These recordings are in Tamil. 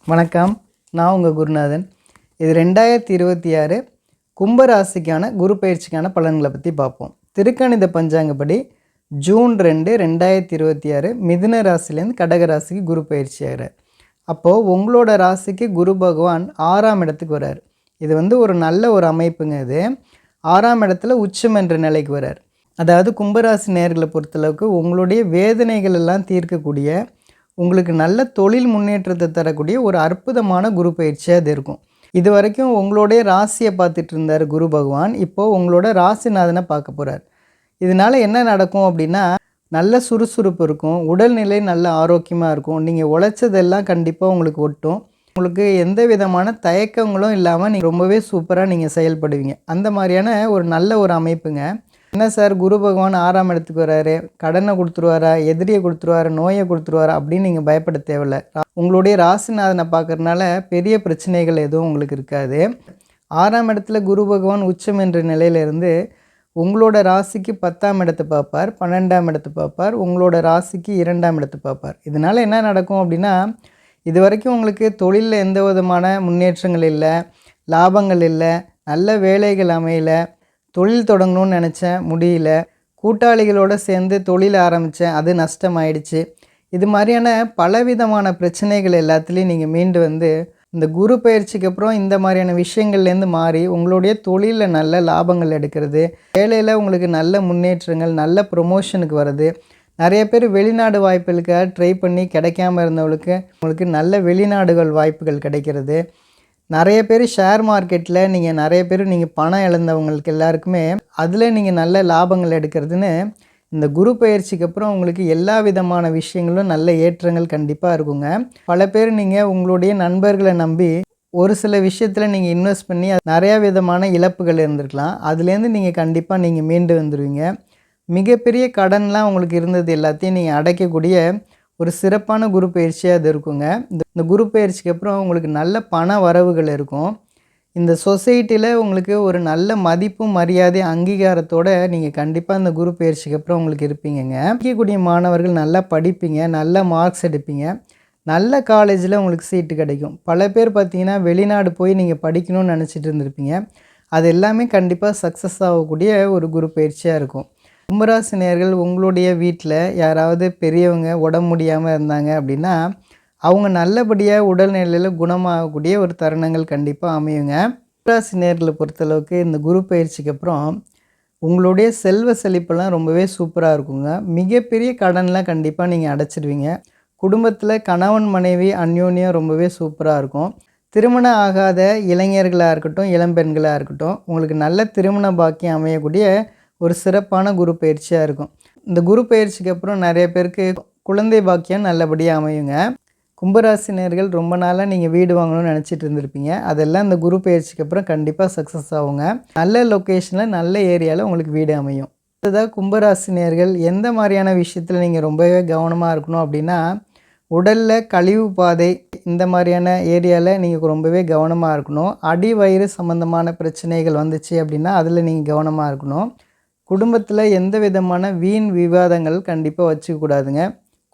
வணக்கம். நான் உங்கள் குருநாதன். இது 2026 கும்பராசிக்கான குரு பயிற்சிக்கான பலன்களை பற்றி பார்ப்போம். திருக்கணித பஞ்சாங்கப்படி ஜூன் 2, 2026 மிதுன ராசிலேருந்து கடக ராசிக்கு குரு பயிற்சி ஆகிறார். அப்போது உங்களோட ராசிக்கு குரு பகவான் 6ஆம் இடத்துக்கு வரார். இது ஒரு நல்ல ஒரு அமைப்புங்க. இது 6ஆம் இடத்துல உச்சம் என்ற நிலைக்கு வரார். அதாவது கும்பராசி நேயர்களை பொறுத்தளவுக்கு உங்களுடைய வேதனைகள் எல்லாம் தீர்க்கக்கூடிய, உங்களுக்கு நல்ல தொழில் முன்னேற்றத்தை தரக்கூடிய ஒரு அற்புதமான குரு பயிற்சியாக அது இருக்கும். இது வரைக்கும் உங்களுடைய ராசியை பார்த்துட்டு இருந்தார் குரு பகவான். இப்போது உங்களோட ராசிநாதனை பார்க்க போகிறார். இதனால் என்ன நடக்கும் அப்படின்னா, நல்ல சுறுசுறுப்பு இருக்கும், உடல்நிலை நல்ல ஆரோக்கியமாக இருக்கும், நீங்கள் உழைச்சதெல்லாம் கண்டிப்பாக உங்களுக்கு ஒட்டும், உங்களுக்கு எந்த விதமான தயக்கங்களும் இல்லாமல் நீங்கள் ரொம்பவே சூப்பராக நீங்கள் செயல்படுவீங்க. அந்த மாதிரியான ஒரு நல்ல ஒரு அமைப்புங்க. என்ன சார், குரு பகவான் 6ஆம் இடத்துக்கு வராரு, கடனை கொடுத்துருவாரா, எதிரியை கொடுத்துருவாரா, நோயை கொடுத்துருவாரா அப்படின்னு நீங்கள் பயப்பட தேவையில்லை. உங்களுடைய ராசிநாதனை பார்க்குறதுனால பெரிய பிரச்சனைகள் எதுவும் உங்களுக்கு இருக்காது. 6ஆம் இடத்துல குரு பகவான் உச்சம் என்ற நிலையிலிருந்து உங்களோட ராசிக்கு 10ஆம் இடத்தை பார்ப்பார், 12ஆம் இடத்தை பார்ப்பார், உங்களோட ராசிக்கு 2ஆம் இடத்தை பார்ப்பார். இதனால் என்ன நடக்கும் அப்படின்னா, இது வரைக்கும் உங்களுக்கு தொழிலில் எந்த விதமான முன்னேற்றங்கள் இல்லை, லாபங்கள் இல்லை, நல்ல வேலைகள் அமையலை, தொழில் தொடங்கணும்னு நினச்சேன் முடியல, கூட்டாளிகளோடு சேர்ந்து தொழில் ஆரம்பித்தேன் அது நஷ்டமாயிடுச்சு. இது மாதிரியான பலவிதமான பிரச்சனைகள் எல்லாத்துலேயும் நீங்கள் மீண்டு இந்த குரு பயிற்சிக்கு அப்புறம் இந்த மாதிரியான விஷயங்கள்லேருந்து மாறி உங்களுடைய தொழிலில் நல்ல லாபங்கள் எடுக்கிறது, வேலையில் உங்களுக்கு நல்ல முன்னேற்றங்கள், நல்ல ப்ரொமோஷனுக்கு வர்றது, நிறைய பேர் வெளிநாடு வாய்ப்புகளுக்காக ட்ரை பண்ணி கிடைக்காம இருந்தவங்களுக்கு உங்களுக்கு நல்ல வெளிநாடுகள் வாய்ப்புகள் கிடைக்கிறது, நிறைய பேர் ஷேர் மார்க்கெட்டில் நிறைய பேர் பணம் இழந்தவங்களுக்கு எல்லாருக்குமே அதில் நீங்கள் நல்ல லாபங்கள் எடுக்கிறதுன்னு இந்த குரு பயிற்சிக்கு அப்புறம் உங்களுக்கு எல்லா விதமான விஷயங்களும் நல்ல ஏற்றங்கள் கண்டிப்பாக இருக்குங்க. பல பேர் உங்களுடைய நண்பர்களை நம்பி ஒரு சில விஷயத்தில் நீங்கள் இன்வெஸ்ட் பண்ணி நிறையா விதமான இழப்புகள் இருந்திருக்கலாம். அதுலேருந்து கண்டிப்பாக மீண்டு வந்துடுவீங்க. மிகப்பெரிய கடன்லாம் உங்களுக்கு இருந்தது எல்லாத்தையும் நீங்கள் அடைக்கக்கூடிய ஒரு சிறப்பான குரு பயிற்சியாக அது இருக்குங்க. இந்த குரு பயிற்சிக்கு அப்புறம் உங்களுக்கு நல்ல பண வரவுகள் இருக்கும். இந்த சொசைட்டியில் உங்களுக்கு ஒரு நல்ல மதிப்பும் மரியாதை அங்கீகாரத்தோடு நீங்கள் கண்டிப்பாக இந்த குரு பயிற்சிக்கு அப்புறம் உங்களுக்கு இருப்பீங்கங்க. படிக்கக்கூடிய மாணவர்கள் நல்லா படிப்பீங்க, நல்ல மார்க்ஸ் எடுப்பீங்க, நல்ல காலேஜில் உங்களுக்கு சீட்டு கிடைக்கும். பல பேர் பார்த்திங்கன்னா வெளிநாடு போய் நீங்கள் படிக்கணும்னு நினச்சிட்டு இருந்திருப்பீங்க. அது எல்லாமே கண்டிப்பாக சக்ஸஸ் ஆகக்கூடிய ஒரு குரு பயிற்சியாக இருக்கும். கும்பராசி நேயர்கள் உங்களுடைய வீட்டில் யாராவது பெரியவங்க உடம்பு முடியாமல் இருந்தாங்க அப்படின்னா அவங்க நல்லபடியாக உடல்நிலையில் குணமாகக்கூடிய ஒரு தருணங்கள் கண்டிப்பாக அமையுங்க. கும்பராசி நேயர்களை பொறுத்தளவுக்கு இந்த குரு பயிற்சிக்கு அப்புறம் உங்களுடைய செல்வ செழிப்பெல்லாம் ரொம்பவே சூப்பராக இருக்குங்க. மிகப்பெரிய கடன்லாம் கண்டிப்பாக நீங்கள் அடைச்சிடுவீங்க. குடும்பத்தில் கணவன் மனைவி அந்யோன்யம் ரொம்பவே சூப்பராக இருக்கும். திருமணம் ஆகாத இளைஞர்களாக இருக்கட்டும், இளம்பெண்களாக இருக்கட்டும், உங்களுக்கு நல்ல திருமண பாக்கியம் அமையக்கூடிய ஒரு சிறப்பான குரு பயிற்சியாக இருக்கும். இந்த குரு பயிற்சிக்கு அப்புறம் நிறைய பேருக்கு குழந்தை பாக்கியம் நல்லபடியாக அமையுங்க. கும்பராசினியர்கள் ரொம்ப நாளாக நீங்கள் வீடு வாங்கணும்னு நினச்சிட்டு இருந்திருப்பீங்க. அதெல்லாம் இந்த குரு பயிற்சிக்கு அப்புறம் கண்டிப்பாக சக்ஸஸ் ஆகுங்க. நல்ல லொக்கேஷனில் நல்ல ஏரியாவில் உங்களுக்கு வீடு அமையும். அதுதான் கும்பராசினியர்கள் எந்த மாதிரியான விஷயத்தில் நீங்கள் ரொம்பவே கவனமாக இருக்கணும் அப்படின்னா, உடலில் கழிவு பாதை இந்த மாதிரியான ஏரியாவில் நீங்கள் ரொம்பவே கவனமாக இருக்கணும். அடி வயிறு சம்மந்தமான பிரச்சனைகள் வந்துச்சு அப்படின்னா அதில் நீங்கள் கவனமாக இருக்கணும். குடும்பத்தில் எந்த விதமான வீண் விவாதங்கள் கண்டிப்பாக வச்சுக்கூடாதுங்க.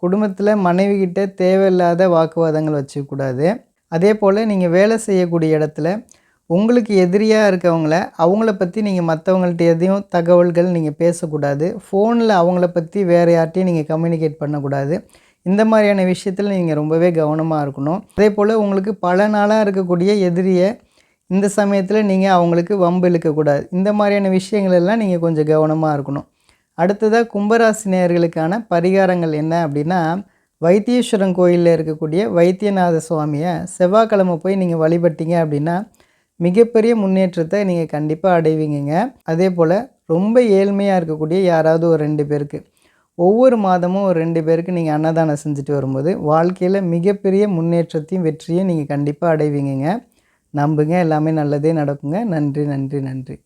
குடும்பத்தில் மனைவிக்கிட்ட தேவையில்லாத வாக்குவாதங்கள் வச்சுக்கூடாது. அதே போல் நீங்கள் வேலை செய்யக்கூடிய இடத்துல உங்களுக்கு எதிரியாக இருக்கவங்கள அவங்கள பற்றி நீங்கள் மற்றவங்கள்ட்ட எதையும் தகவல்கள் நீங்கள் பேசக்கூடாது. ஃபோனில் அவங்கள பற்றி வேறு யார்ட்டையும் நீங்கள் கம்யூனிகேட் பண்ணக்கூடாது. இந்த மாதிரியான விஷயத்தில் நீங்கள் ரொம்பவே கவனமாக இருக்கணும். அதே போல் உங்களுக்கு பல நாளாக இருக்கக்கூடிய எதிரியை இந்த சமயத்தில் நீங்கள் அவங்களுக்கு வம்பு இழுக்கக்கூடாது. இந்த மாதிரியான விஷயங்கள் எல்லாம் நீங்கள் கொஞ்சம் கவனமாக இருக்கணும். அடுத்ததாக கும்பராசி நேயர்களுக்கான பரிகாரங்கள் என்ன அப்படின்னா, வைத்தீஸ்வரன் கோயிலில் இருக்கக்கூடிய வைத்தியநாத சுவாமியை செவ்வாய்க்கிழமை போய் நீங்கள் வழிபட்டீங்க அப்படின்னா மிகப்பெரிய முன்னேற்றத்தை நீங்கள் கண்டிப்பாக அடைவீங்க. அதே போல் ரொம்ப ஏழ்மையாக இருக்கக்கூடிய யாராவது ஒரு 2 பேருக்கு ஒவ்வொரு மாதமும் ஒரு 2 பேருக்கு நீங்கள் அன்னதானம் செஞ்சுட்டு வரும்போது வாழ்க்கையில் மிகப்பெரிய முன்னேற்றத்தையும் வெற்றியும் நீங்கள் கண்டிப்பாக அடைவீங்க. நம்புங்க, எல்லாமே நல்லதே நடக்குங்க. நன்றி, நன்றி, நன்றி.